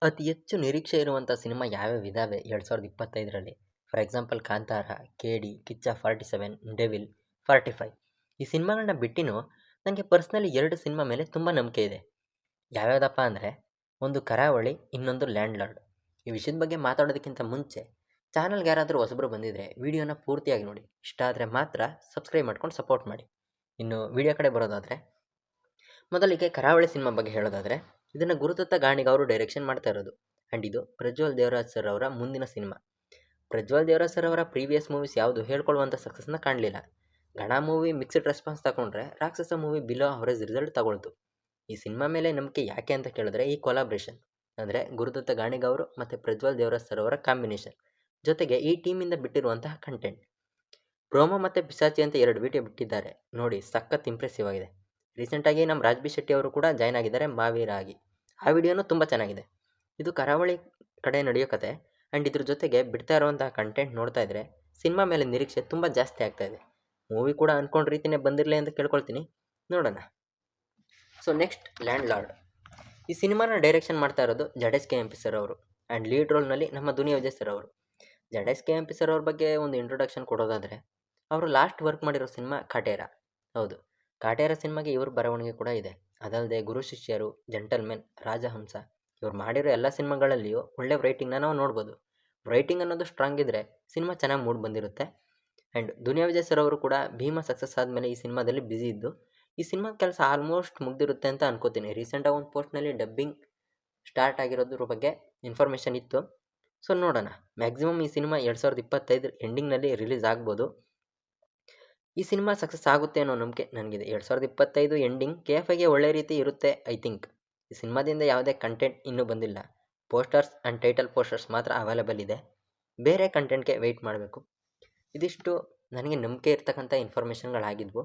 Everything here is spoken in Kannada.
ಅತಿ ಹೆಚ್ಚು ನಿರೀಕ್ಷೆ ಇರುವಂಥ ಸಿನಿಮಾ ಯಾವ್ಯಾವು ಇದ್ದಾವೆ 2025ರಲ್ಲಿ? For example Kantara, KD, Kichcha 47, Devil, 45 ಈ ಸಿನಿಮಾಗಳನ್ನ ಬಿಟ್ಟಿನೂ ನನಗೆ ಪರ್ಸ್ನಲಿ 2 ಸಿನಿಮಾ ಮೇಲೆ ತುಂಬ ನಂಬಿಕೆ ಇದೆ. ಯಾವ್ಯಾವುದಪ್ಪ ಅಂದರೆ, ಒಂದು ಕರಾವಳಿ, ಇನ್ನೊಂದು ಲ್ಯಾಂಡ್ ಲಾರ್ಡ್. ಈ ವಿಷಯದ ಬಗ್ಗೆ ಮಾತಾಡೋದಕ್ಕಿಂತ ಮುಂಚೆ ಚಾನಲ್ಗೆ ಯಾರಾದರೂ ಹೊಸಬರು ಬಂದಿದ್ದರೆ ವಿಡಿಯೋನ ಪೂರ್ತಿಯಾಗಿ ನೋಡಿ. ಇಷ್ಟ ಆದರೆ ಮಾತ್ರ ಸಬ್ಸ್ಕ್ರೈಬ್ ಮಾಡ್ಕೊಂಡು ಸಪೋರ್ಟ್ ಮಾಡಿ. ಇನ್ನು ವಿಡಿಯೋ ಕಡೆ ಬರೋದಾದರೆ, ಮೊದಲಿಗೆ ಕರಾವಳಿ ಸಿನಿಮಾ ಬಗ್ಗೆ ಹೇಳೋದಾದರೆ, ಇದನ್ನು ಗುರುದತ್ತ ಗಾಣಿಗ ಅವರು ಡೈರೆಕ್ಷನ್ ಮಾಡ್ತಾ ಇರೋದು. ಆ್ಯಂಡ್ ಇದು ಪ್ರಜ್ವಲ್ ದೇವರಾಜ್ ಸರ್ ಅವರ ಮುಂದಿನ ಸಿನಿಮಾ. ಪ್ರಜ್ವಲ್ ದೇವರಾಜ್ ಸರ್ ಅವರ ಪ್ರೀವಿಯಸ್ ಮೂವೀಸ್ ಯಾವುದು ಹೇಳ್ಕೊಳ್ಳುವಂಥ ಸಕ್ಸಸ್ನ ಕಾಣಲಿಲ್ಲ. ಗಣ ಮೂವಿ ಮಿಕ್ಸ್ಡ್ ರೆಸ್ಪಾನ್ಸ್ ತಗೊಂಡ್ರೆ, ರಾಕ್ಷಸ ಮೂವಿ ಬಿಲೋ ಅವರೇಜ್ ರಿಸಲ್ಟ್ ತಗೊಳ್ತು. ಈ ಸಿನಿಮಾ ಮೇಲೆ ನಂಬಿಕೆ ಯಾಕೆ ಅಂತ ಕೇಳಿದ್ರೆ, ಈ ಕೊಲಾಬ್ರೇಷನ್ ಅಂದರೆ ಗುರುದತ್ತ ಗಾಣಿಗ ಅವರು ಮತ್ತು ಪ್ರಜ್ವಲ್ ದೇವರಾಜ್ ಸರ್ ಅವರ ಕಾಂಬಿನೇಷನ್, ಜೊತೆಗೆ ಈ ಟೀಮಿಂದ ಬಿಟ್ಟಿರುವಂತಹ ಕಂಟೆಂಟ್. ಪ್ರೋಮೋ ಮತ್ತು ಪಿಸಾಚಿ ಅಂತ 2 ವಿಡಿಯೋ ಬಿಟ್ಟಿದ್ದಾರೆ ನೋಡಿ, ಸಖತ್ ಇಂಪ್ರೆಸಿವ್ ಆಗಿದೆ. ರೀಸೆಂಟಾಗಿ ನಮ್ಮ ರಾಜ್ ಬಿ ಶೆಟ್ಟಿ ಅವರು ಕೂಡ ಜಾಯ್ನ್ ಆಗಿದ್ದಾರೆ ಮಾವೀರ ಆಗಿ. ಆ ವಿಡಿಯೋನೂ ತುಂಬ ಚೆನ್ನಾಗಿದೆ. ಇದು ಕರಾವಳಿ ಕಡೆ ನಡೆಯೋ ಕತೆ. ಆ್ಯಂಡ್ ಇದ್ರ ಜೊತೆಗೆ ಬಿಡ್ತಾ ಇರುವಂತಹ ಕಂಟೆಂಟ್ ನೋಡ್ತಾ ಇದ್ದರೆ ಸಿನಿಮಾ ಮೇಲೆ ನಿರೀಕ್ಷೆ ತುಂಬ ಜಾಸ್ತಿ ಆಗ್ತಾಯಿದೆ. ಮೂವಿ ಕೂಡ ಅಂದ್ಕೊಂಡ ರೀತಿಯೇ ಬಂದಿರಲಿ ಅಂತ ಕೇಳ್ಕೊಳ್ತೀನಿ, ನೋಡೋಣ. So next, land lord. ಈ ಸಿನಿಮಾನ ಡೈರೆಕ್ಷನ್ ಮಾಡ್ತಾ ಇರೋದು ಜಡೇಶ್ ಕೆ.ಎಂ.ಪಿ ಸರ್ ಅವರು. ಆ್ಯಂಡ್ ಲೀಡ್ ರೋಲ್ನಲ್ಲಿ ನಮ್ಮ ದುನಿಯಾ ವಿಜಯ್ ಸರ್ ಅವರು. ಜಡೇಶ್ ಕೆ.ಎಂ.ಪಿ ಸರ್ ಅವ್ರ ಬಗ್ಗೆ ಒಂದು ಇಂಟ್ರೊಡಕ್ಷನ್ ಕೊಡೋದಾದರೆ, ಅವರು ಲಾಸ್ಟ್ ವರ್ಕ್ ಮಾಡಿರೋ ಸಿನಿಮಾ ಕಾಟೇರ. ಹೌದು, ಕಾಟೇರ ಸಿನಿಮಾಗೆ ಇವ್ರ ಬರವಣಿಗೆ ಕೂಡ ಇದೆ. ಅದಲ್ಲದೆ ಗುರು ಶಿಷ್ಯರು, ಜೆಂಟಲ್ಮೆನ್, ರಾಜಹಂಸ ಇವ್ರು ಮಾಡಿರೋ ಎಲ್ಲ ಸಿನಿಮಾಗಳಲ್ಲಿಯೂ ಒಳ್ಳೆ ರೈಟಿಂಗ್ನ ನಾವು ನೋಡ್ಬೋದು. ರೈಟಿಂಗ್ ಅನ್ನೋದು ಸ್ಟ್ರಾಂಗ್ ಇದ್ದರೆ ಸಿನಿಮಾ ಚೆನ್ನಾಗಿ ಮೂಡ್ ಬಂದಿರುತ್ತೆ. ಆ್ಯಂಡ್ ದುನಿಯಾ ವಿಜಯ್ ಸರ್ ಅವರು ಕೂಡ ಭೀಮಾ ಸಕ್ಸಸ್ ಆದಮೇಲೆ ಈ ಸಿನಿಮಾದಲ್ಲಿ ಬ್ಯುಸಿ ಇದ್ದು, ಈ ಸಿನಿಮಾದ ಕೆಲಸ ಆಲ್ಮೋಸ್ಟ್ ಮುಗ್ದಿರುತ್ತೆ ಅಂತ ಅನ್ಕೋತೀನಿ. ರೀಸೆಂಟಾಗಿ ಒಂದು ಪೋಸ್ಟ್ನಲ್ಲಿ ಡಬ್ಬಿಂಗ್ ಸ್ಟಾರ್ಟ್ ಆಗಿರೋದ್ರ ಬಗ್ಗೆ ಇನ್ಫಾರ್ಮೇಷನ್ ಇತ್ತು. ಸೊ ನೋಡೋಣ, ಮ್ಯಾಕ್ಸಿಮಮ್ ಈ ಸಿನಿಮಾ 2025 ಎಂಡಿಂಗ್ನಲ್ಲಿ ರಿಲೀಸ್ ಆಗ್ಬೋದು. ಈ ಸಿನಿಮಾ ಸಕ್ಸಸ್ ಆಗುತ್ತೆ ಅನ್ನೋ ನಂಬಿಕೆ ನನಗಿದೆ. 2025 ಎಂಡಿಂಗ್ KFIಗೆ ಒಳ್ಳೆ ರೀತಿ ಇರುತ್ತೆ ಐ ಥಿಂಕ್. ಈ ಸಿನಿಮಾದಿಂದ ಯಾವುದೇ ಕಂಟೆಂಟ್ ಇನ್ನೂ ಬಂದಿಲ್ಲ. ಪೋಸ್ಟರ್ಸ್ ಆ್ಯಂಡ್ ಟೈಟಲ್ ಪೋಸ್ಟರ್ಸ್ ಮಾತ್ರ ಅವೈಲೇಬಲ್ ಇದೆ. ಬೇರೆ ಕಂಟೆಂಟ್ಗೆ ವೆಯ್ಟ್ ಮಾಡಬೇಕು. ಇದಿಷ್ಟು ನನಗೆ ನಂಬಿಕೆ ಇರ್ತಕ್ಕಂಥ ಇನ್ಫಾರ್ಮೇಷನ್ಗಳಾಗಿದ್ವು.